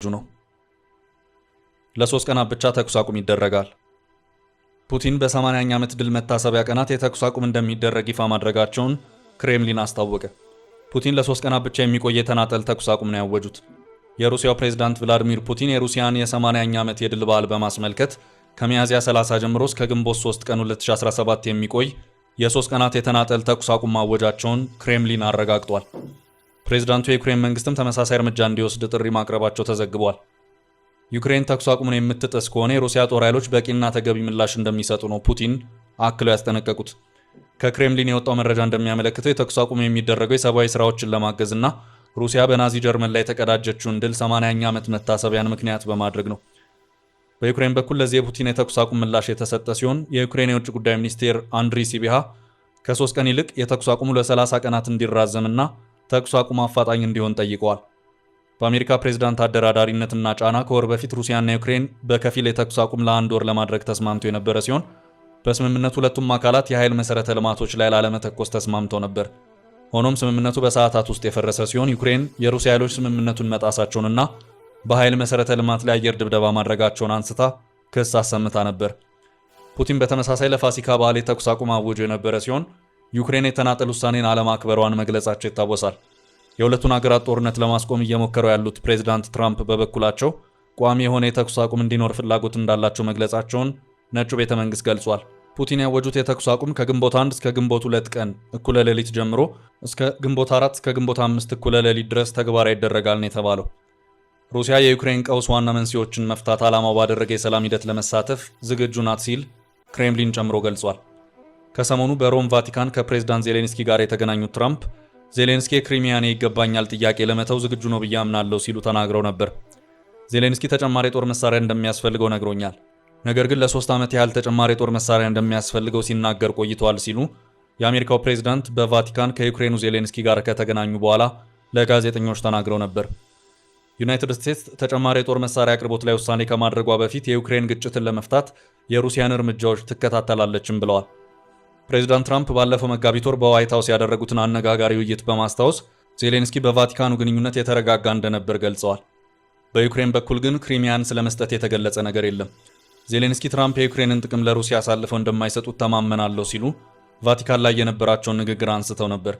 ነው። ለ3 ቀናት ብቻ ተኩስ አቁም ይደረጋል። ፑቲን በ80ኛ ዓመት ድል መታሰቢያ ቀናት የተኩስ አቁም እንደሚደረግ ይፋ ማድረጋቸውን ክሬምሊን አስታወቀ። ፑቲን ለ3 ቀናት ብቻ የሚቆይ የተናጠል ተኩስ አቁም ነው ያወጁት። የሩሲያው ፕሬዝዳንት ቭላዲሚር ፑቲን የሩሲያን የ80ኛ ዓመት የድል በዓል በማስመልከት ከሚያዝያ 30 ጀምሮ እስከ ግንቦት 3 ቀን 2017 የሚቆይ የ3 ቀናት የተናጠል ተኩስ አቁም ማወጃቸውን ክሬምሊን አረጋግጧል። ፕሬዝዳንቱ የዩክሬን መንግስትም ተመሳሳይ እርምጃ እንዲወስድ ጥሪ ማቅረባቸው ተዘግቧል። ዩክሬን ተኩስ አቁሙን የምትጥስ ከሆነ የሩሲያ ጦር ኃይሎች በቂና ተገቢ ምላሽ እንደሚሰጡ ነው ፑቲን አክለው ያስጠነቀቁት። ከክሬምሊን የወጣው መረጃ እንደሚያመለክተው የተኩስ አቁሙ የሚደረገው የሰብአዊ ስራዎችን ለማገዝና ሩሲያ በናዚ ጀርመን ላይ የተቀዳጀችውን ድል 80ኛ ዓመት መታሰቢያን ምክንያት በማድረግ ነው። በዩክሬን በኩል ለዚህ የፑቲን የተኩስ አቁም ምላሽ የተሰጠ ሲሆን የዩክሬን የውጭ ጉዳይ ሚኒስቴር አንድሪ ሲቢሃ ከ3 ቀን ይልቅ የተኩስ አቁሙ ለ30 ቀናት እንዲራዘምና ተኩስ አቁም አፋጣኝ እንዲሆን ጠይቀዋል። በአሜሪካ ፕሬዝዳንት አደራዳሪነትና ጫና ከወር በፊት ሩሲያና ዩክሬን በከፊል የተኩስ አቁም ለ1 ወር ለማድረግ ተስማምቶ የነበረ ሲሆን በስምምነቱ ሁለቱም አካላት የኃይል መሰረተ ልማቶች ላይ ላለመተኮስ ተስማምተው ነበር። ሆኖም ስምምነቱ በሰዓታት ውስጥ የፈረሰ ሲሆን ዩክሬን የሩሲያ ኃይሎች ስምምነቱን መጣሳቸውንና በኃይል መሰረተ ልማት ላይ አየር ድብደባ ማድረጋቸውን አንስታ ክስ አሰምታ ነበር። ፑቲን በተመሳሳይ ለፋሲካ በዓል የተኩስ አቁም አውጆ የነበረ ሲሆን ዩክሬን የተናጠል ውሳኔን አለማክበሯን መግለጻቸው ይታወሳል። የሁለቱን ሀገራት ጦርነት ለማስቆም እየሞከሩ ያሉት ፕሬዝዳንት ትራምፕ በበኩላቸው ቋሚ የሆነ የተኩስ አቁም እንዲኖር ፍላጎት እንዳላቸው መግለጻቸውን ነጩ ቤተ መንግስት ገልጿል። ፑቲን ያወጁት የተኩስ አቁም ከግንቦት 1 እስከ ግንቦት 2 ቀን እኩለ ሌሊት ጀምሮ እስከ ግንቦት 4 እስከ ግንቦት 5 እኩለ ሌሊት ድረስ ተግባራዊ ይደረጋል ነው የተባለው። ሩሲያ የዩክሬን ቀውስ ዋና መንስኤዎችን መፍታት ዓላማው ባደረገ የሰላም ሂደት ለመሳተፍ ዝግጁ ናት ሲል ክሬምሊን ጨምሮ ገልጿል። ከሰሞኑ በሮም ቫቲካን ከፕሬዝዳንት ዜሌንስኪ ጋር የተገናኙት ትራምፕ ዜሌንስኪ የክሪሚያን ይገባኛል ጥያቄ ለመተው ዝግጁ ነው ብዬ አምናለሁ ሲሉ ተናግረው ነበር። ዜሌንስኪ ተጨማሪ የጦር መሳሪያ እንደሚያስፈልገው ነግሮኛል፣ ነገር ግን ለ3 ዓመት ያህል ተጨማሪ የጦር መሳሪያ እንደሚያስፈልገው ሲናገር ቆይተዋል ሲሉ የአሜሪካው ፕሬዝዳንት በቫቲካን ከዩክሬኑ ዜሌንስኪ ጋር ከተገናኙ በኋላ ለጋዜጠኞች ተናግረው ነበር። ዩናይትድ ስቴትስ ተጨማሪ የጦር መሳሪያ አቅርቦት ላይ ውሳኔ ከማድረጓ በፊት የዩክሬን ግጭትን ለመፍታት የሩሲያን እርምጃዎች ትከታተላለችም ብለዋል። ፕሬዚዳንት ትራምፕ ባለፈው መጋቢት ወር በዋይት ሃውስ ያደረጉትን አነጋጋሪ ውይይት በማስታወስ ዜሌንስኪ በቫቲካኑ ግንኙነት የተረጋጋ እንደነበር ገልጸዋል። በዩክሬን በኩል ግን ክሪሚያን ስለመስጠት የተገለጸ ነገር የለም። ዜሌንስኪ ትራምፕ የዩክሬንን ጥቅም ለሩሲያ አሳልፈው እንደማይሰጡት ተማመናለሁ ሲሉ ቫቲካን ላይ የነበራቸውን ንግግር አንስተው ነበር።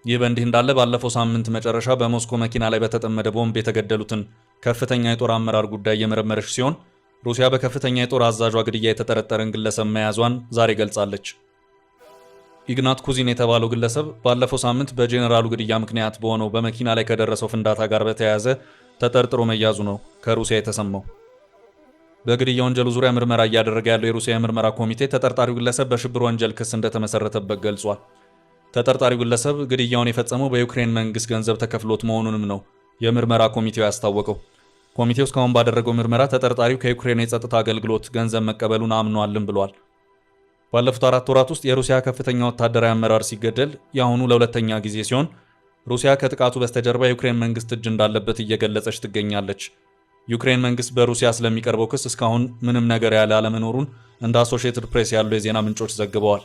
ይህ በእንዲህ እንዳለ ባለፈው ሳምንት መጨረሻ በሞስኮ መኪና ላይ በተጠመደ ቦምብ የተገደሉትን ከፍተኛ የጦር አመራር ጉዳይ እየመረመረች ሲሆን ሩሲያ በከፍተኛ የጦር አዛዧ ግድያ የተጠረጠረን ግለሰብ መያዟን ዛሬ ገልጻለች። ኢግናት ኩዚን የተባለው ግለሰብ ባለፈው ሳምንት በጄኔራሉ ግድያ ምክንያት በሆነው በመኪና ላይ ከደረሰው ፍንዳታ ጋር በተያያዘ ተጠርጥሮ መያዙ ነው ከሩሲያ የተሰማው። በግድያ ወንጀሉ ዙሪያ ምርመራ እያደረገ ያለው የሩሲያ የምርመራ ኮሚቴ ተጠርጣሪው ግለሰብ በሽብር ወንጀል ክስ እንደተመሰረተበት ገልጿል። ተጠርጣሪው ግለሰብ ግድያውን የፈጸመው በዩክሬን መንግስት ገንዘብ ተከፍሎት መሆኑንም ነው የምርመራ ኮሚቴው ያስታወቀው። ኮሚቴው እስካሁን ባደረገው ምርመራ ተጠርጣሪው ከዩክሬን የጸጥታ አገልግሎት ገንዘብ መቀበሉን አምኗልም ብሏል። ባለፉት 4 ወራት ውስጥ የሩሲያ ከፍተኛ ወታደራዊ አመራር ሲገደል የአሁኑ ለሁለተኛ ጊዜ ሲሆን ሩሲያ ከጥቃቱ በስተጀርባ የዩክሬን መንግስት እጅ እንዳለበት እየገለጸች ትገኛለች። ዩክሬን መንግስት በሩሲያ ስለሚቀርበው ክስ እስካሁን ምንም ነገር ያለ አለመኖሩን እንደ አሶሺየትድ ፕሬስ ያሉ የዜና ምንጮች ዘግበዋል።